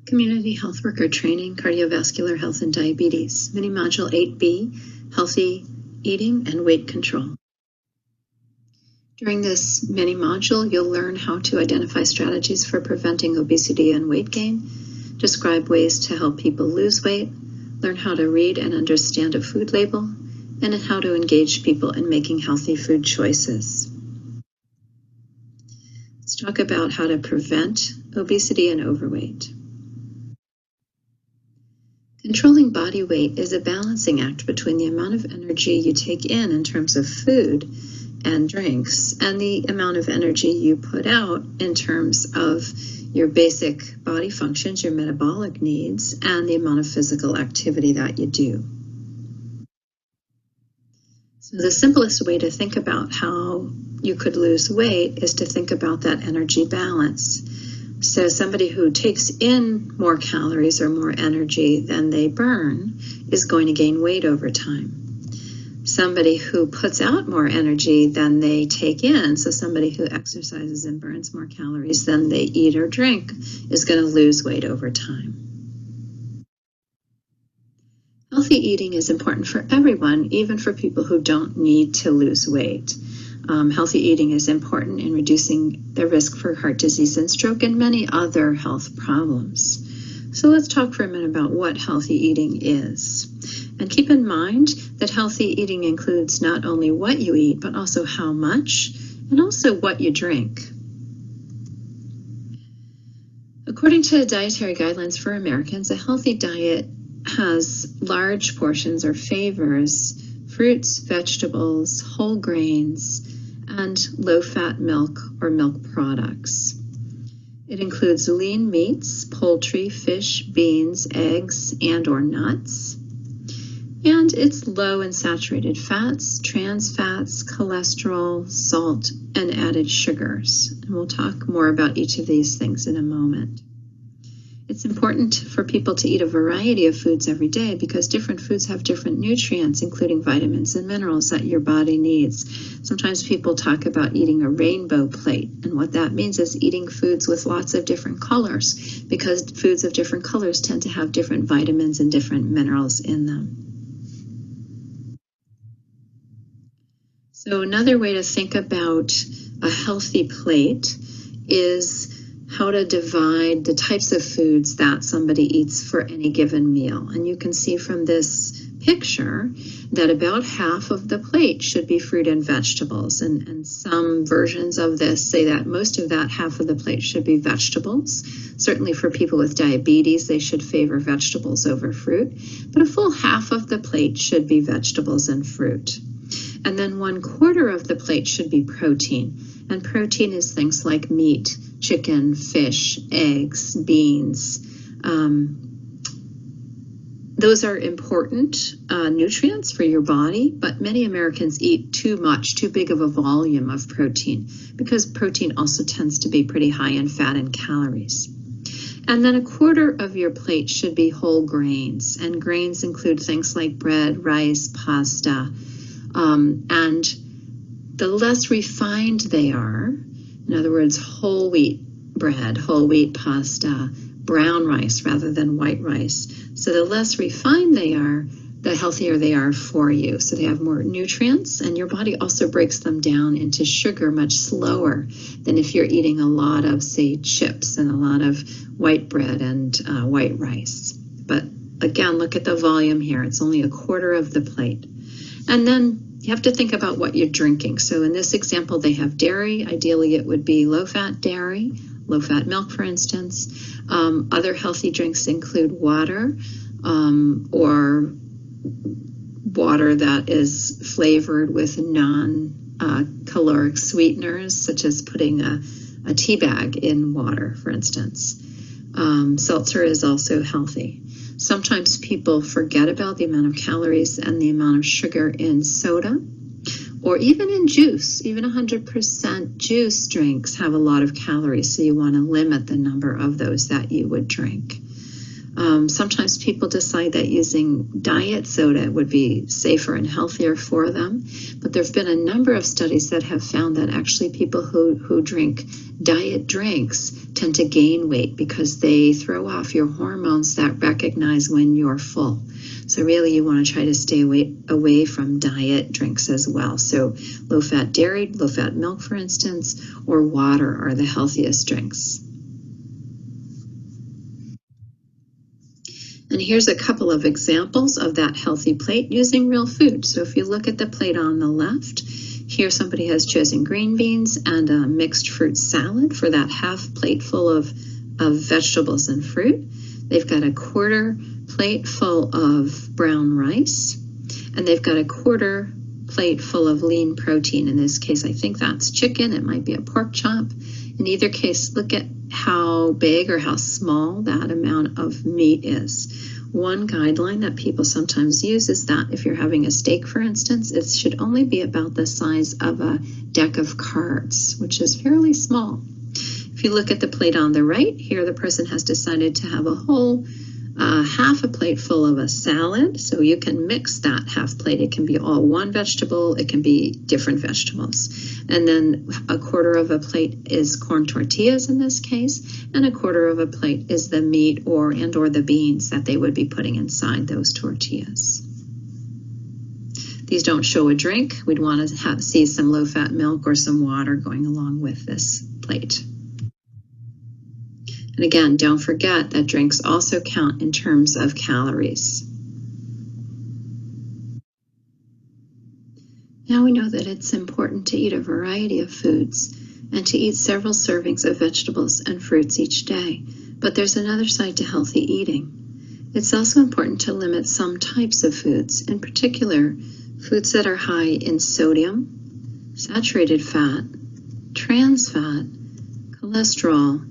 Community Health Worker Training, Cardiovascular Health and Diabetes, Mini Module 8B, Healthy Eating and Weight Control. During this mini module, you'll learn how to identify strategies for preventing obesity and weight gain, describe ways to help people lose weight, learn how to read and understand a food label, and how to engage people in making healthy food choices. Let's talk about how to prevent obesity and overweight. Controlling body weight is a balancing act between the amount of energy you take in terms of food and drinks and the amount of energy you put out in terms of your basic body functions, your metabolic needs, and the amount of physical activity that you do. So the simplest way to think about how you could lose weight is to think about that energy balance. So somebody who takes in more calories or more energy than they burn is going to gain weight over time. Somebody who puts out more energy than they take in, so somebody who exercises and burns more calories than they eat or drink, is going to lose weight over time. Healthy eating is important for everyone, even for people who don't need to lose weight. Healthy eating is important in reducing the risk for heart disease and stroke and many other health problems. So let's talk for a minute about what healthy eating is. And keep in mind that healthy eating includes not only what you eat, but also how much, and also what you drink. According to dietary guidelines for Americans, a healthy diet has large portions or favors fruits, vegetables, whole grains, and low-fat milk or milk products. It includes lean meats, poultry, fish, beans, eggs, and or nuts. And it's low in saturated fats, trans fats, cholesterol, salt, and added sugars. And we'll talk more about each of these things in a moment. It's important for people to eat a variety of foods every day because different foods have different nutrients, including vitamins and minerals that your body needs. Sometimes people talk about eating a rainbow plate, and what that means is eating foods with lots of different colors because foods of different colors tend to have different vitamins and different minerals in them. So another way to think about a healthy plate is how to divide the types of foods that somebody eats for any given meal. And you can see from this picture that about half of the plate should be fruit and vegetables. And some versions of this say that most of that half of the plate should be vegetables. Certainly for people with diabetes, they should favor vegetables over fruit. But a full half of the plate should be vegetables and fruit. And then 1/4 of the plate should be protein. And protein is things like meat, chicken, fish, eggs, beans. Those are important nutrients for your body, but many Americans eat too big of a volume of protein because protein also tends to be pretty high in fat and calories. And then 1/4 of your plate should be whole grains, and grains include things like bread, rice, pasta, and the less refined they are, in other words, whole wheat bread, whole wheat pasta, brown rice rather than white rice. So the less refined they are, the healthier they are for you. So they have more nutrients, and your body also breaks them down into sugar much slower than if you're eating a lot of, say, chips and a lot of white bread and white rice. But again, look at the volume here. It's only 1/4 of the plate. And then you have to think about what you're drinking. So in this example, they have dairy. Ideally, it would be low-fat dairy, low-fat milk, for instance. Other healthy drinks include water or water that is flavored with non-caloric sweeteners, such as putting a tea bag in water, for instance. Seltzer is also healthy. Sometimes people forget about the amount of calories and the amount of sugar in soda or even in juice. Even 100% juice drinks have a lot of calories, so you want to limit the number of those that you would drink. Sometimes people decide that using diet soda would be safer and healthier for them. But there have been a number of studies that have found that actually people who drink diet drinks tend to gain weight because they throw off your hormones that recognize when you're full. So really you want to try to stay away from diet drinks as well. So low-fat dairy, low-fat milk, for instance, or water are the healthiest drinks. And here's a couple of examples of that healthy plate using real food. So if you look at the plate on the left, here somebody has chosen green beans and a mixed fruit salad for that half plate full of vegetables and fruit. They've got a quarter plate full of brown rice, and they've got a quarter plate full of lean protein. In this case, I think that's chicken. It might be a pork chop. In either case, look at how big or how small that amount of meat is. One guideline that people sometimes use is that if you're having a steak, for instance, it should only be about the size of a deck of cards, which is fairly small. If you look at the plate on the right, here the person has decided to have a whole half a plate full of a salad. So you can mix that half plate. It can be all one vegetable. It can be different vegetables. And then a quarter of a plate is corn tortillas in this case, and a quarter of a plate is the meat or the beans that they would be putting inside those tortillas. These don't show a drink. We'd want to see some low-fat milk or some water going along with this plate. And again, don't forget that drinks also count in terms of calories. Now we know that it's important to eat a variety of foods and to eat several servings of vegetables and fruits each day. But there's another side to healthy eating. It's also important to limit some types of foods, in particular, foods that are high in sodium, saturated fat, trans fat, cholesterol,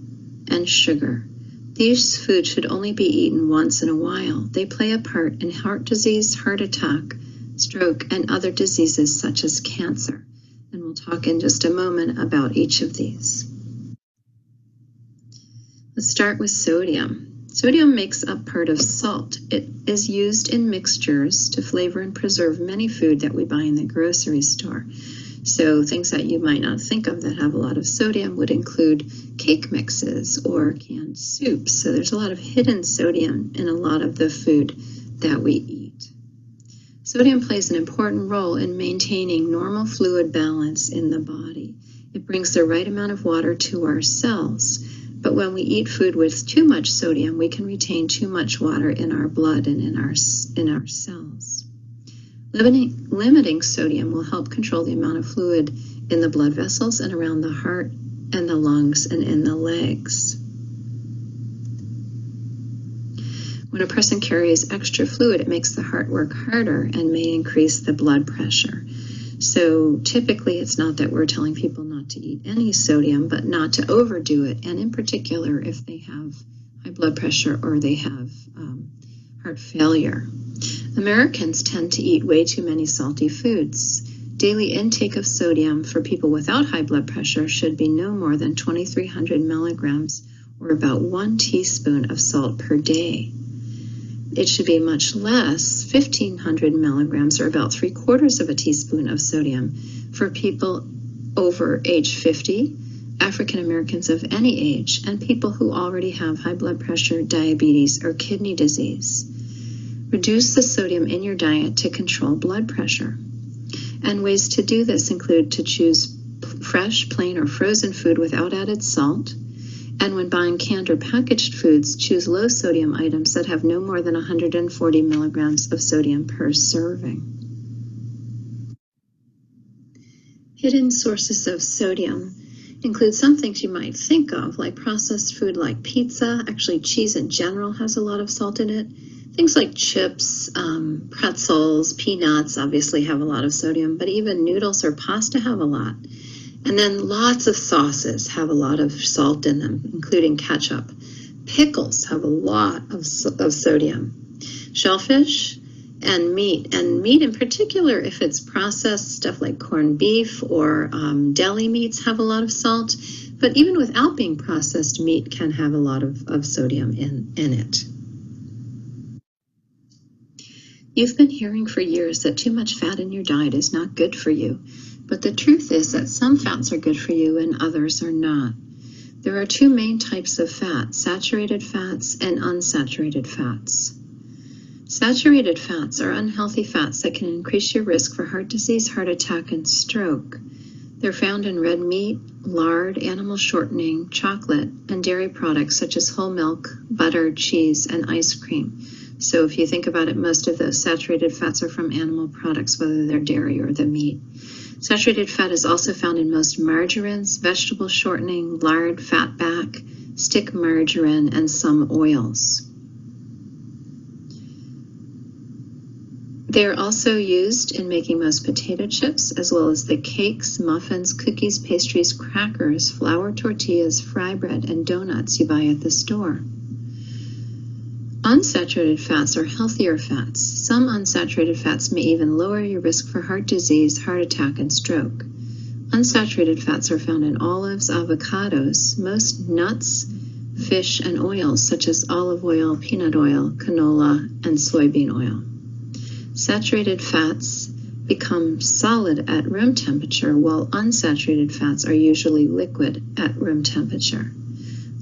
and sugar. These foods should only be eaten once in a while. They play a part in heart disease, heart attack, stroke, and other diseases such as cancer. And we'll talk in just a moment about each of these. Let's start with sodium. Sodium makes up part of salt. It is used in mixtures to flavor and preserve many food that we buy in the grocery store. So things that you might not think of that have a lot of sodium would include cake mixes or canned soups. So there's a lot of hidden sodium in a lot of the food that we eat. Sodium plays an important role in maintaining normal fluid balance in the body. It brings the right amount of water to our cells. But when we eat food with too much sodium, we can retain too much water in our blood and in our cells. Limiting sodium will help control the amount of fluid in the blood vessels and around the heart and the lungs and in the legs. When a person carries extra fluid, it makes the heart work harder and may increase the blood pressure. So typically it's not that we're telling people not to eat any sodium, but not to overdo it. And in particular, if they have high blood pressure or they have heart failure. Americans tend to eat way too many salty foods. Daily intake of sodium for people without high blood pressure should be no more than 2,300 milligrams or about 1 teaspoon of salt per day. It should be much less, 1,500 milligrams or about 3/4 of a teaspoon of sodium for people over age 50, African Americans of any age, and people who already have high blood pressure, diabetes, or kidney disease. Reduce the sodium in your diet to control blood pressure. And ways to do this include to choose fresh, plain, or frozen food without added salt. And when buying canned or packaged foods, choose low sodium items that have no more than 140 milligrams of sodium per serving. Hidden sources of sodium include some things you might think of, like processed food like pizza. Actually, cheese in general has a lot of salt in it. Things like chips, pretzels, peanuts obviously have a lot of sodium, but even noodles or pasta have a lot. And then lots of sauces have a lot of salt in them, including ketchup. Pickles have a lot of sodium. Shellfish and meat in particular, if it's processed, stuff like corned beef or deli meats have a lot of salt. But even without being processed, meat can have a lot of sodium in it. You've been hearing for years that too much fat in your diet is not good for you, but the truth is that some fats are good for you and others are not. There are two main types of fat, saturated fats and unsaturated fats. Saturated fats are unhealthy fats that can increase your risk for heart disease, heart attack, and stroke. They're found in red meat, lard, animal shortening, chocolate, and dairy products such as whole milk, butter, cheese, and ice cream. So if you think about it, most of those saturated fats are from animal products, whether they're dairy or the meat. Saturated fat is also found in most margarines, vegetable shortening, lard, fatback, stick margarine, and some oils. They are also used in making most potato chips, as well as the cakes, muffins, cookies, pastries, crackers, flour tortillas, fry bread, and donuts you buy at the store. Unsaturated fats are healthier fats. Some unsaturated fats may even lower your risk for heart disease, heart attack, and stroke. Unsaturated fats are found in olives, avocados, most nuts, fish, and oils such as olive oil, peanut oil, canola, and soybean oil. Saturated fats become solid at room temperature, while unsaturated fats are usually liquid at room temperature.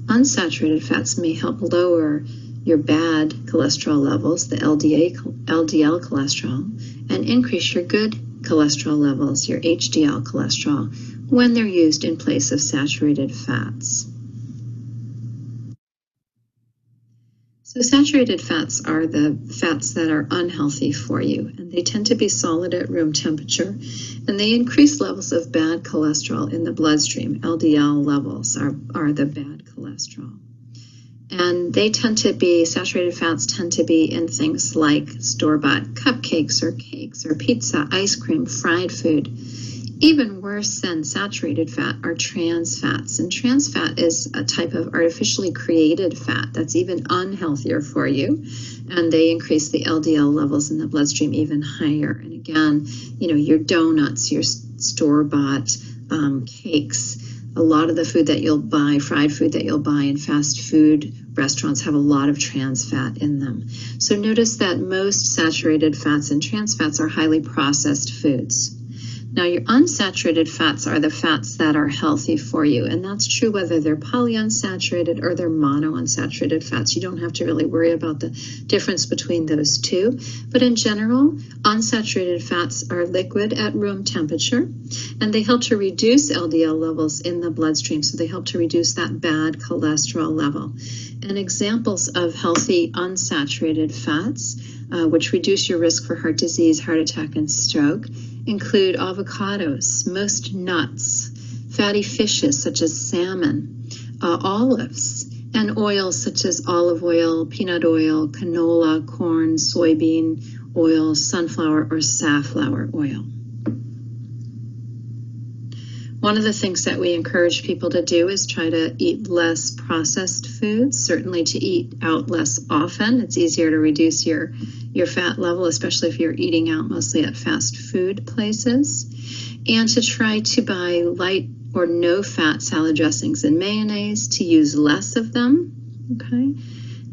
Unsaturated fats may help lower your bad cholesterol levels, the LDL cholesterol, and increase your good cholesterol levels, your HDL cholesterol, when they're used in place of saturated fats. So saturated fats are the fats that are unhealthy for you, and they tend to be solid at room temperature, and they increase levels of bad cholesterol in the bloodstream. LDL levels are the bad cholesterol. And they tend to be, saturated fats tend to be in things like store-bought cupcakes or cakes or pizza, ice cream, fried food. Even worse than saturated fat are trans fats. And trans fat is a type of artificially created fat that's even unhealthier for you. And they increase the LDL levels in the bloodstream even higher. And again, your donuts, your store-bought cakes, a lot of the food that you'll buy, fried food that you'll buy in fast food restaurants have a lot of trans fat in them. So notice that most saturated fats and trans fats are highly processed foods. Now, your unsaturated fats are the fats that are healthy for you, and that's true whether they're polyunsaturated or they're monounsaturated fats. You don't have to really worry about the difference between those two. But in general, unsaturated fats are liquid at room temperature, and they help to reduce LDL levels in the bloodstream, so they help to reduce that bad cholesterol level. And examples of healthy unsaturated fats, which reduce your risk for heart disease, heart attack, and stroke, include avocados, most nuts, fatty fishes such as salmon, olives, and oils such as olive oil, peanut oil, canola, corn, soybean oil, sunflower, or safflower oil. One of the things that we encourage people to do is try to eat less processed foods, certainly to eat out less often. It's easier to reduce your fat level, especially if you're eating out mostly at fast food places. And to try to buy light or no fat salad dressings and mayonnaise, to use less of them, okay,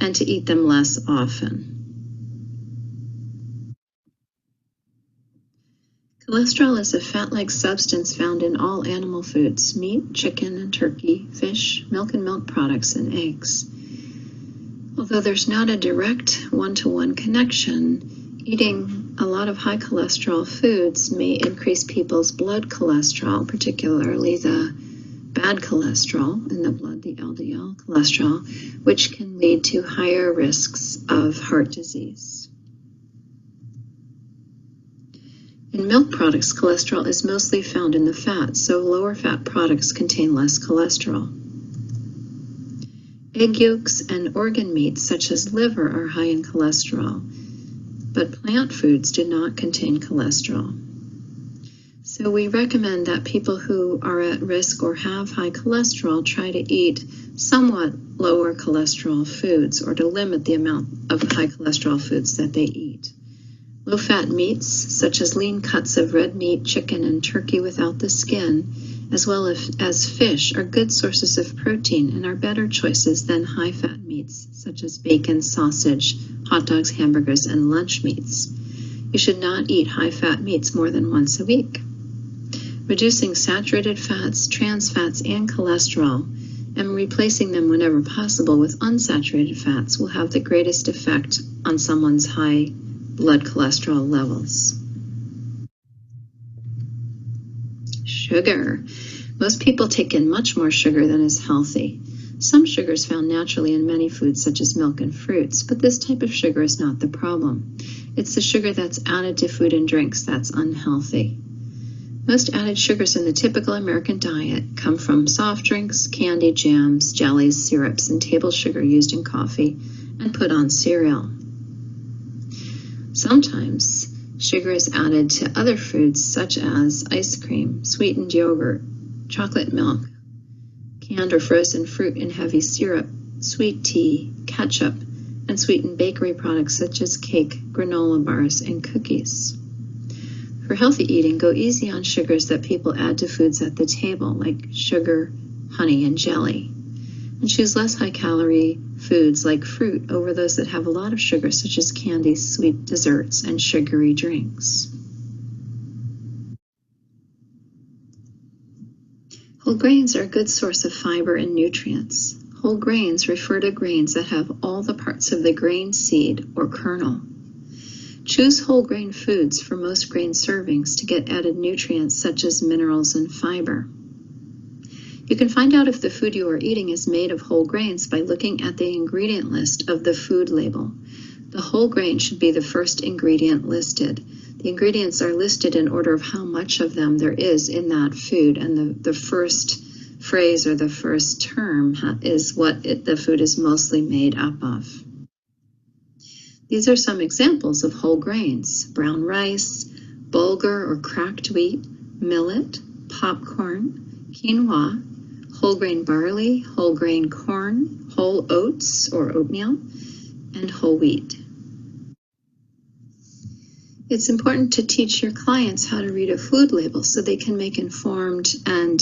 and to eat them less often. Cholesterol is a fat-like substance found in all animal foods: meat, chicken and turkey, fish, milk and milk products, and eggs. Although there's not a direct one-to-one connection, eating a lot of high cholesterol foods may increase people's blood cholesterol, particularly the bad cholesterol in the blood, the LDL cholesterol, which can lead to higher risks of heart disease. In milk products, cholesterol is mostly found in the fat, so lower fat products contain less cholesterol. Egg yolks and organ meats such as liver are high in cholesterol, but plant foods do not contain cholesterol. So we recommend that people who are at risk or have high cholesterol try to eat somewhat lower cholesterol foods, or to limit the amount of high cholesterol foods that they eat. Low-fat meats, such as lean cuts of red meat, chicken, and turkey without the skin, as well as fish, are good sources of protein and are better choices than high-fat meats, such as bacon, sausage, hot dogs, hamburgers, and lunch meats. You should not eat high-fat meats more than once a week. Reducing saturated fats, trans fats, and cholesterol, and replacing them whenever possible with unsaturated fats will have the greatest effect on someone's high blood cholesterol levels. Sugar. Most people take in much more sugar than is healthy. Some sugar is found naturally in many foods such as milk and fruits, but this type of sugar is not the problem. It's the sugar that's added to food and drinks that's unhealthy. Most added sugars in the typical American diet come from soft drinks, candy, jams, jellies, syrups, and table sugar used in coffee and put on cereal. Sometimes sugar is added to other foods such as ice cream, sweetened yogurt, chocolate milk, canned or frozen fruit and heavy syrup, sweet tea, ketchup, and sweetened bakery products such as cake, granola bars, and cookies. For healthy eating, go easy on sugars that people add to foods at the table, like sugar, honey, and jelly. And choose less high-calorie foods like fruit over those that have a lot of sugar, such as candies, sweet desserts, and sugary drinks. Whole grains are a good source of fiber and nutrients. Whole grains refer to grains that have all the parts of the grain seed or kernel. Choose whole grain foods for most grain servings to get added nutrients such as minerals and fiber. You can find out if the food you are eating is made of whole grains by looking at the ingredient list of the food label. The whole grain should be the first ingredient listed. The ingredients are listed in order of how much of them there is in that food, and the first phrase or the first term is what the food is mostly made up of. These are some examples of whole grains: brown rice, bulgur or cracked wheat, millet, popcorn, quinoa, whole grain barley, whole grain corn, whole oats or oatmeal, and whole wheat. It's important to teach your clients how to read a food label so they can make informed and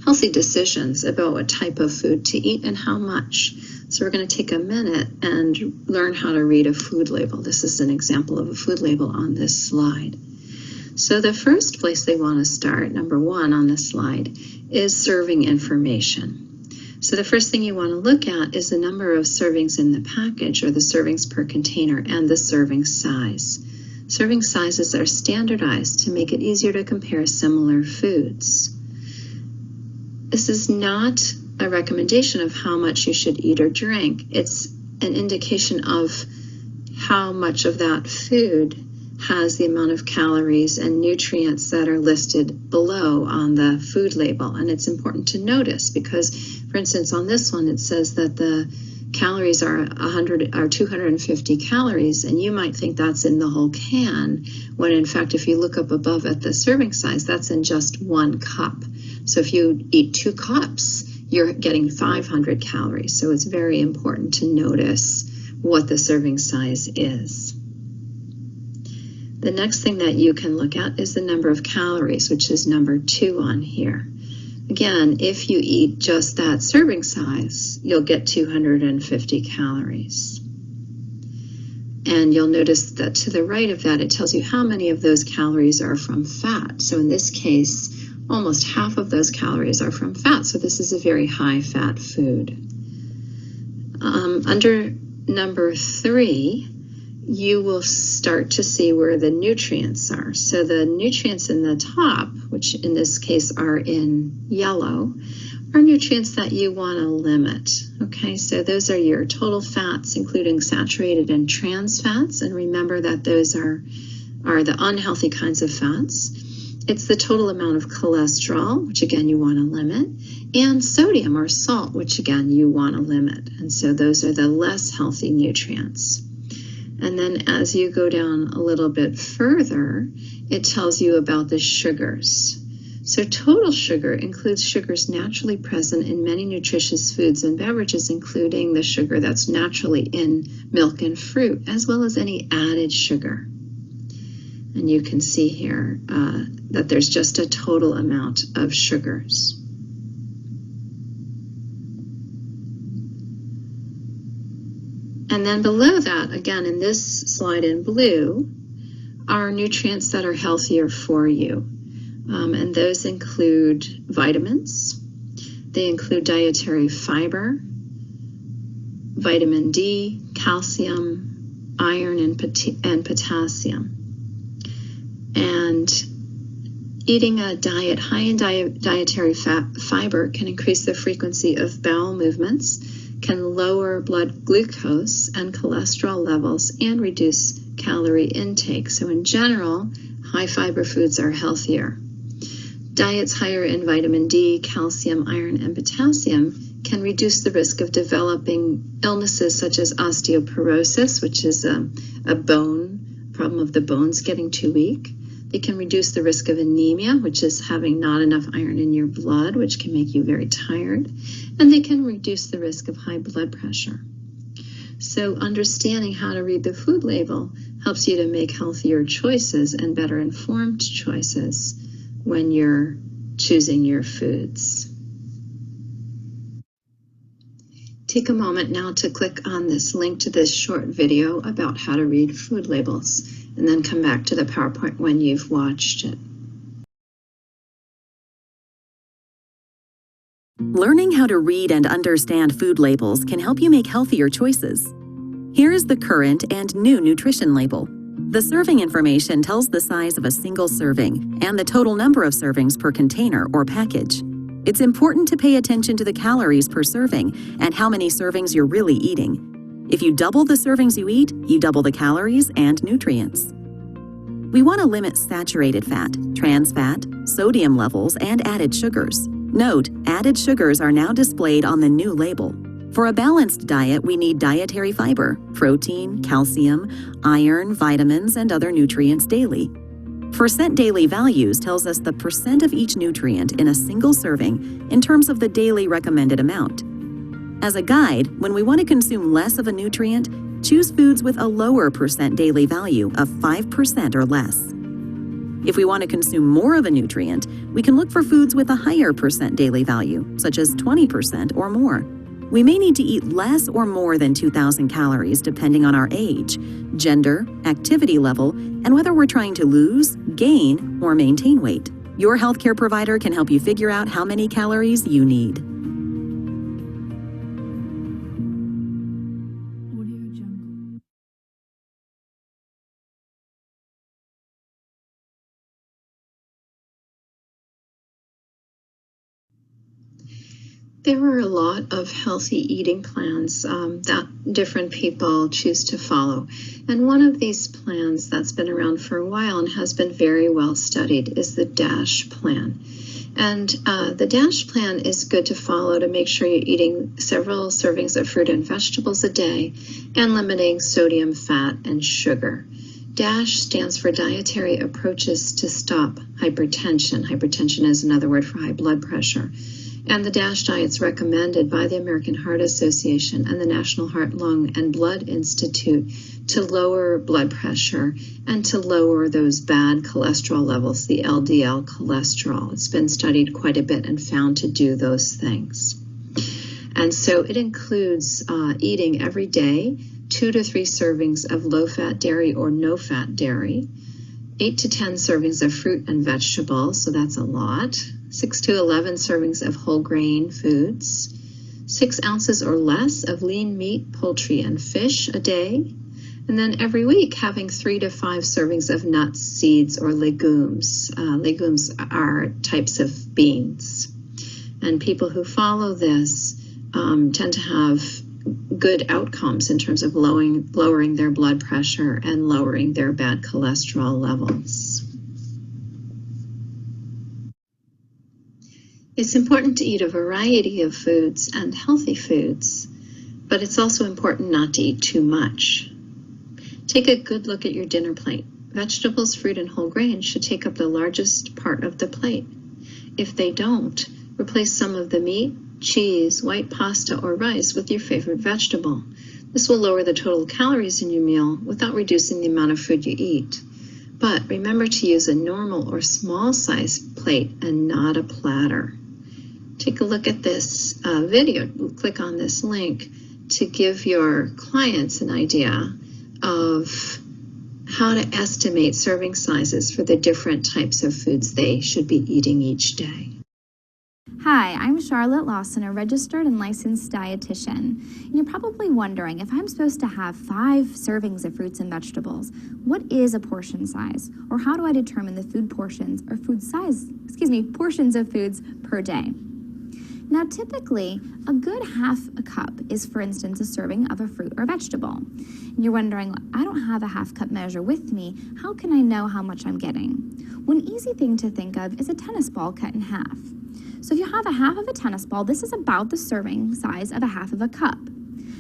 healthy decisions about what type of food to eat and how much. So we're going to take a minute and learn how to read a food label. This is an example of a food label on this slide. So the first place they want to start, number one on this slide, is serving information. So the first thing you want to look at is the number of servings in the package, or the servings per container, and the serving size. Serving sizes are standardized to make it easier to compare similar foods. This is not a recommendation of how much you should eat or drink. It's an indication of how much of that food has the amount of calories and nutrients that are listed below on the food label. And it's important to notice because, for instance, on this one, it says that the calories are 250 calories, and you might think that's in the whole can, when in fact, if you look up above at the serving size, that's in just 1 cup. So if you eat 2 cups, you're getting 500 calories. So it's very important to notice what the serving size is. The next thing that you can look at is the number of calories, which is number 2 on here. Again, if you eat just that serving size, you'll get 250 calories. And you'll notice that to the right of that, it tells you how many of those calories are from fat. So in this case, almost half of those calories are from fat. So this is a very high fat food. Under number 3, you will start to see where the nutrients are. So the nutrients in the top, which in this case are in yellow, are nutrients that you want to limit. Okay, so those are your total fats, including saturated and trans fats. And remember that those are the unhealthy kinds of fats. It's the total amount of cholesterol, which again you want to limit, and sodium or salt, which again you want to limit. And so those are the less healthy nutrients. And then as you go down a little bit further, it tells you about the sugars. So total sugar includes sugars naturally present in many nutritious foods and beverages, including the sugar that's naturally in milk and fruit, as well as any added sugar. And you can see here that there's just a total amount of sugars. And then below that, again, in this slide in blue, are nutrients that are healthier for you. And those include vitamins. They include dietary fiber, vitamin D, calcium, iron, and potassium. And eating a diet high in dietary fiber can increase the frequency of bowel movements, can lower blood glucose and cholesterol levels, and reduce calorie intake. So in general, high fiber foods are healthier. Diets higher in vitamin D, calcium, iron, and potassium can reduce the risk of developing illnesses such as osteoporosis, which is a problem of the bones getting too weak. They can reduce the risk of anemia, which is having not enough iron in your blood, which can make you very tired. And they can reduce the risk of high blood pressure. So understanding how to read the food label helps you to make healthier choices and better informed choices when you're choosing your foods. Take a moment now to click on this link to this short video about how to read food labels, and then come back to the PowerPoint when you've watched it. Learning how to read and understand food labels can help you make healthier choices. Here is the current and new nutrition label. The serving information tells the size of a single serving and the total number of servings per container or package. It's important to pay attention to the calories per serving and how many servings you're really eating. If you double the servings you eat, you double the calories and nutrients. We want to limit saturated fat, trans fat, sodium levels, and added sugars. Note, added sugars are now displayed on the new label. For a balanced diet, we need dietary fiber, protein, calcium, iron, vitamins, and other nutrients daily. Percent daily values tells us the percent of each nutrient in a single serving in terms of the daily recommended amount. As a guide, when we want to consume less of a nutrient, choose foods with a lower percent daily value of 5% or less. If we want to consume more of a nutrient, we can look for foods with a higher percent daily value, such as 20% or more. We may need to eat less or more than 2,000 calories depending on our age, gender, activity level, and whether we're trying to lose, gain, or maintain weight. Your healthcare provider can help you figure out how many calories you need. There are a lot of healthy eating plans that different people choose to follow. And one of these plans that's been around for a while and has been very well studied is the DASH plan. And the DASH plan is good to follow to make sure you're eating several servings of fruit and vegetables a day and limiting sodium, fat, and sugar. DASH stands for Dietary Approaches to Stop Hypertension. Hypertension is another word for high blood pressure. And the DASH diet's recommended by the American Heart Association and the National Heart, Lung, and Blood Institute to lower blood pressure and to lower those bad cholesterol levels, the LDL cholesterol. It's been studied quite a bit and found to do those things. And so it includes eating every day 2 to 3 servings of low-fat dairy or no-fat dairy, 8 to 10 servings of fruit and vegetables, so that's a lot, 6 to 11 servings of whole grain foods, 6 ounces or less of lean meat, poultry, and fish a day, and then every week having 3 to 5 servings of nuts, seeds, or legumes. Legumes are types of beans. And people who follow this tend to have good outcomes in terms of lowering their blood pressure and lowering their bad cholesterol levels. It's important to eat a variety of foods and healthy foods, but it's also important not to eat too much. Take a good look at your dinner plate. Vegetables, fruit, and whole grains should take up the largest part of the plate. If they don't, replace some of the meat, cheese, white pasta, or rice with your favorite vegetable. This will lower the total calories in your meal without reducing the amount of food you eat. But remember to use a normal or small size plate and not a platter. Take a look at this video. Click on this link to give your clients an idea of how to estimate serving sizes for the different types of foods they should be eating each day. Hi, I'm Charlotte Lawson, a registered and licensed dietitian. And you're probably wondering, if I'm supposed to have 5 servings of fruits and vegetables, what is a portion size? Or how do I determine the portions of foods per day? Now, typically, a good half a cup is, for instance, a serving of a fruit or vegetable. And you're wondering, I don't have a half cup measure with me. How can I know how much I'm getting? One easy thing to think of is a tennis ball cut in half. So if you have a half of a tennis ball, this is about the serving size of a half of a cup.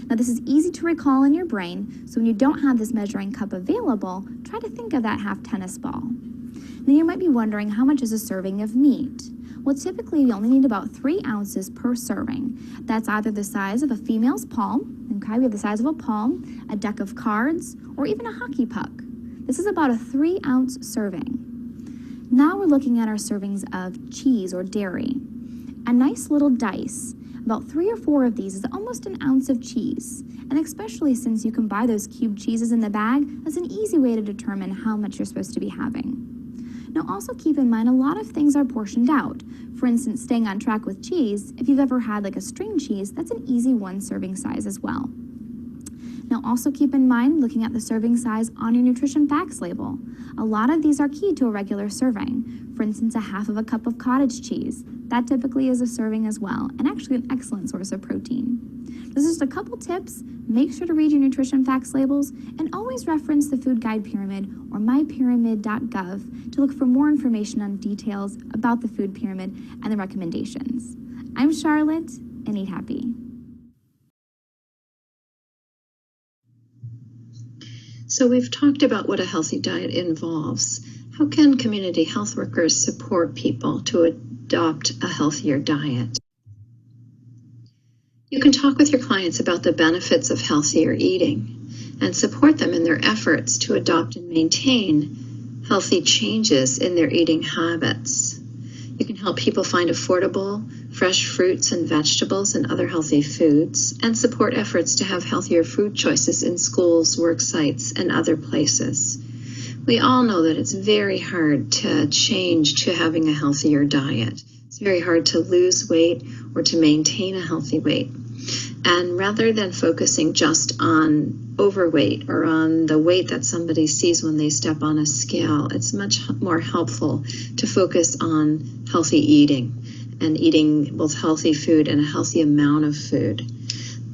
Now, this is easy to recall in your brain, so when you don't have this measuring cup available, try to think of that half tennis ball. Then you might be wondering, how much is a serving of meat? Well, typically you only need about 3 ounces per serving. That's either the size of a female's palm, okay, we have the size of a palm, a deck of cards, or even a hockey puck. This is about a 3-ounce serving. Now we're looking at our servings of cheese or dairy. A nice little dice, about 3 or 4 of these is almost an ounce of cheese. And especially since you can buy those cube cheeses in the bag, that's an easy way to determine how much you're supposed to be having. Now also keep in mind, a lot of things are portioned out. For instance, staying on track with cheese, if you've ever had like a string cheese, that's an easy 1 serving size as well. Now also keep in mind looking at the serving size on your nutrition facts label. A lot of these are key to a regular serving. For instance, a half of a cup of cottage cheese. That typically is a serving as well, and actually an excellent source of protein. This is just a couple tips. Make sure to read your nutrition facts labels and always reference the Food Guide Pyramid or mypyramid.gov to look for more information on details about the food pyramid and the recommendations. I'm Charlotte, and eat happy. So we've talked about what a healthy diet involves. How can community health workers support people to adopt a healthier diet? You can talk with your clients about the benefits of healthier eating and support them in their efforts to adopt and maintain healthy changes in their eating habits. You can help people find affordable, fresh fruits and vegetables and other healthy foods, and support efforts to have healthier food choices in schools, work sites, and other places. We all know that it's very hard to change to having a healthier diet. It's very hard to lose weight or to maintain a healthy weight. And rather than focusing just on overweight or on the weight that somebody sees when they step on a scale, it's much more helpful to focus on healthy eating and eating both healthy food and a healthy amount of food.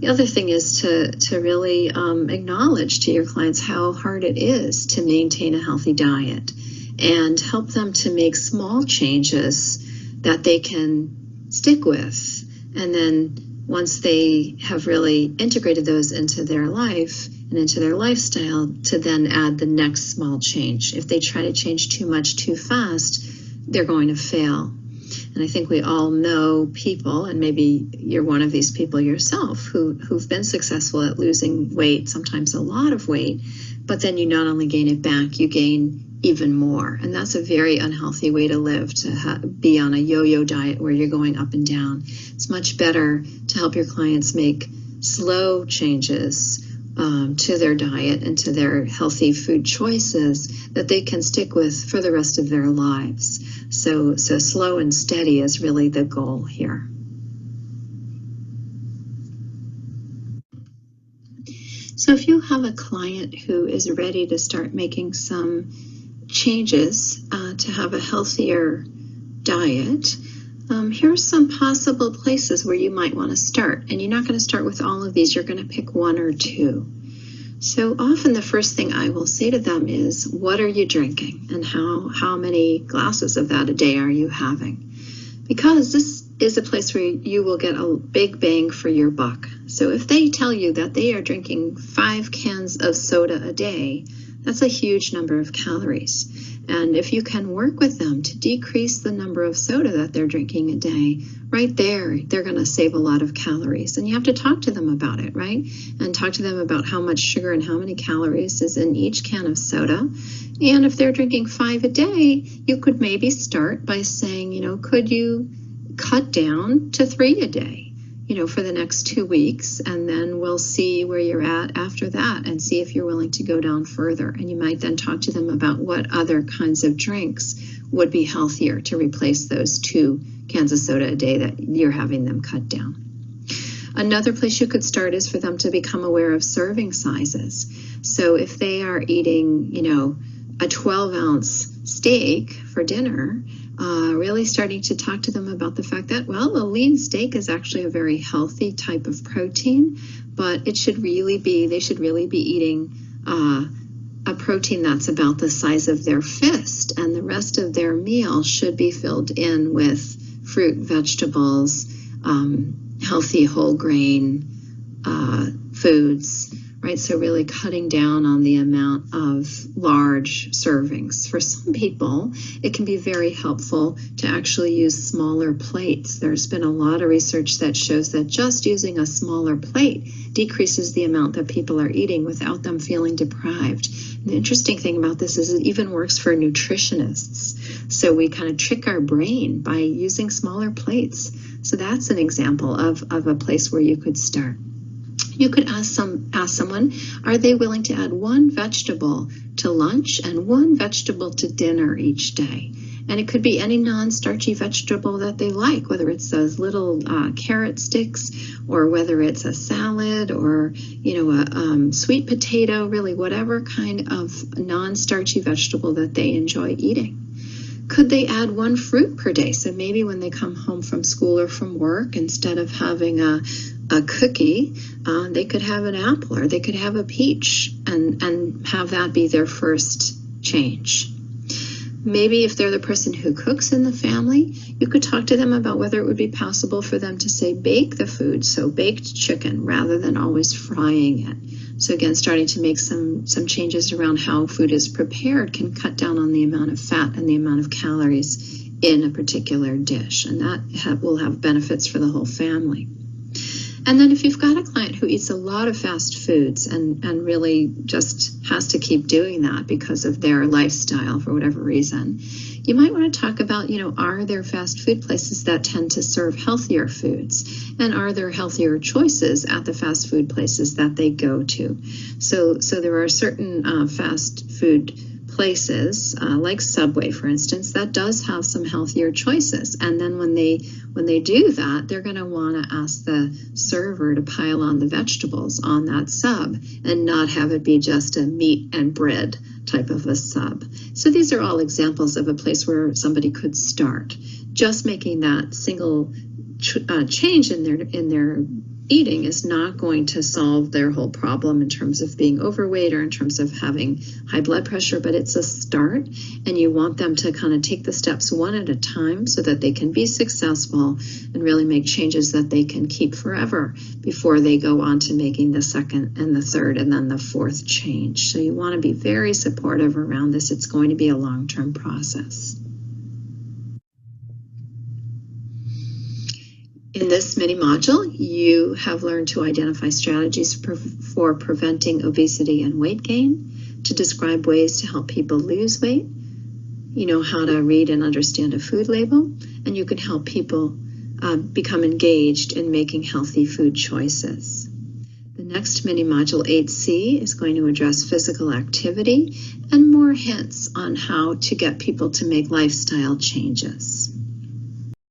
The other thing is to really acknowledge to your clients how hard it is to maintain a healthy diet and help them to make small changes that they can stick with. And then once they have really integrated those into their life and into their lifestyle, to then add the next small change. If they try to change too much too fast, they're going to fail. And I think we all know people, and maybe you're one of these people yourself, who've been successful at losing weight, sometimes a lot of weight, but then you not only gain it back, you gain even more. And that's a very unhealthy way to live, to be on a yo-yo diet where you're going up and down. It's much better to help your clients make slow changes to their diet and to their healthy food choices that they can stick with for the rest of their lives. So slow and steady is really the goal here. So if you have a client who is ready to start making some changes to have a healthier diet, here are some possible places where you might want to start. And you're not going to start with all of these, you're going to pick 1 or 2. So often the first thing I will say to them is, what are you drinking? And how many glasses of that a day are you having? Because this is a place where you will get a big bang for your buck. So if they tell you that they are drinking 5 cans of soda a day, that's a huge number of calories. And if you can work with them to decrease the number of soda that they're drinking a day, right there, they're going to save a lot of calories. And you have to talk to them about it, right? And talk to them about how much sugar and how many calories is in each can of soda. And if they're drinking 5 a day, you could maybe start by saying, could you cut down to 3 a day? for the next 2 weeks, and then we'll see where you're at after that and see if you're willing to go down further. And you might then talk to them about what other kinds of drinks would be healthier to replace those 2 cans of soda a day that you're having them cut down. Another place you could start is for them to become aware of serving sizes. So if they are eating, a 12-ounce steak for dinner, really starting to talk to them about the fact that, well, a lean steak is actually a very healthy type of protein, but they should really be eating a protein that's about the size of their fist, and the rest of their meal should be filled in with fruit, vegetables, healthy whole grain foods, right? So really cutting down on the amount of large servings. For some people, it can be very helpful to actually use smaller plates. There's been a lot of research that shows that just using a smaller plate decreases the amount that people are eating without them feeling deprived. And the interesting thing about this is it even works for nutritionists. So we kind of trick our brain by using smaller plates. So that's an example of a place where you could start. You could ask someone, are they willing to add 1 vegetable to lunch and 1 vegetable to dinner each day? And it could be any non-starchy vegetable that they like, whether it's those little carrot sticks, or whether it's a salad, or a sweet potato, really whatever kind of non-starchy vegetable that they enjoy eating. Could they add 1 fruit per day? So maybe when they come home from school or from work, instead of having a cookie, they could have an apple, or they could have a peach, and have that be their first change. Maybe if they're the person who cooks in the family, you could talk to them about whether it would be possible for them to, say, bake the food, so baked chicken, rather than always frying it. So again, starting to make some changes around how food is prepared can cut down on the amount of fat and the amount of calories in a particular dish, and that will have benefits for the whole family. And then if you've got a client who eats a lot of fast foods and really just has to keep doing that because of their lifestyle for whatever reason, you might want to talk about, are there fast food places that tend to serve healthier foods? And are there healthier choices at the fast food places that they go to? So there are certain fast food places, like Subway, for instance, that does have some healthier choices. And then when they do that, they're going to want to ask the server to pile on the vegetables on that sub and not have it be just a meat and bread type of a sub. So these are all examples of a place where somebody could start. Just making that single change in their eating is not going to solve their whole problem in terms of being overweight or in terms of having high blood pressure, but it's a start, and you want them to kind of take the steps one at a time so that they can be successful and really make changes that they can keep forever before they go on to making the second and the third and then the fourth change. So you want to be very supportive around this. It's going to be a long-term process. In this mini module, you have learned to identify strategies for preventing obesity and weight gain, to describe ways to help people lose weight. You know how to read and understand a food label, and you can help people become engaged in making healthy food choices. The next mini module 8C is going to address physical activity and more hints on how to get people to make lifestyle changes.